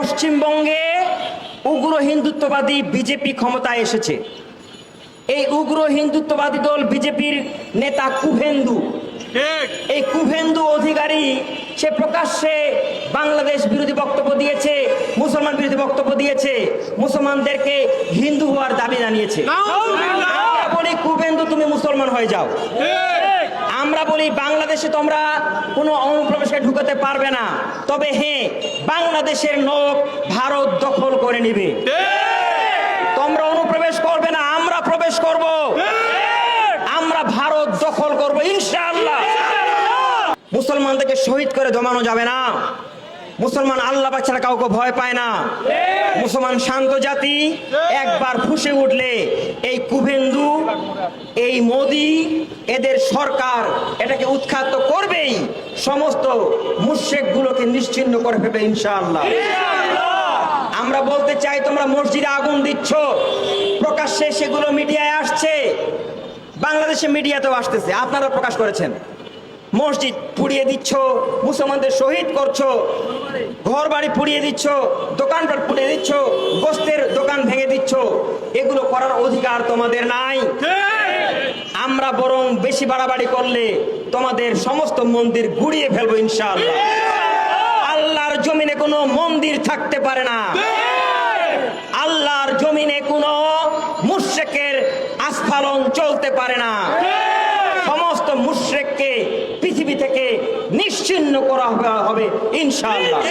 পশ্চিমবঙ্গে উগ্র হিন্দুত্ববাদী বিজেপি ক্ষমতায় এসেছে। এই উগ্র হিন্দুত্ববাদী দল বিজেপির নেতা কুভেন্দু, এই কুভেন্দু অধিকারী সে প্রকাশ্যে বাংলাদেশ বিরোধী বক্তব্য দিয়েছে, মুসলমান বিরোধী বক্তব্য দিয়েছে, মুসলমানদেরকে হিন্দু হওয়ার দাবি জানিয়েছে। আমরা বলি কুভেন্দু তুমি মুসলমান হয়ে যাও। আমরা বলি বাংলাদেশে তোমরা কোনো অনুপ্রবেশকে ঢুকাতে পারবে না, তবে হ্যাঁ বাংলাদেশের লোক ভারত দখল করে নিবে। তোমরা অনুপ্রবেশ করবে না, আমরা প্রবেশ করব, আমরা ভারত দখল করব ইনশাআল্লাহ। মুসলমানদেরকে শহীদ করে দমানো যাবে না। মুসলমান আল্লাহ পাক ছাড়া কাউকে ভয় পায় না। মুসলমান শান্ত জাতি। একবার ফুঁসে উঠলে এই কুভেন্দু, এই মোদি, এদের সরকার এটাকে উৎখাত করবেই, সমস্ত মুশরিকগুলোকে নিশ্চিহ্ন করে ফেলবে ইনশাআল্লাহ। আমরা বলতে চাই তোমরা মসজিদে আগুন দিচ্ছ, প্রকাশ্যে সেগুলো মিডিয়ায় আসছে, বাংলাদেশে মিডিয়াতেও আসতেছে, আপনারা প্রকাশ করেছেন। মসজিদ পুড়িয়ে দিচ্ছ, মুসলমানদের শহীদ করছো, ঘর বাড়ি পুড়িয়ে দিচ্ছ, দোকানপাট পুড়িয়ে দিচ্ছ, গোস্তের দোকান ভেঙে দিচ্ছ, এগুলো করার অধিকার তোমাদের নাই। আমরা বরং বেশি বাড়াবাড়ি করলে তোমাদের সমস্ত মন্দির গুড়িয়ে ফেলবো ইনশাআল্লাহ। আল্লাহর জমিনে কোনো মন্দির থাকতে পারে না, আল্লাহর জমিনে কোনো মুশরিকের আস্ফালন চলতে পারে না। সমস্ত মুশরিককে পৃথিবী থেকে নিশ্চিহ্ন করা হবে ইনশাআল্লাহ।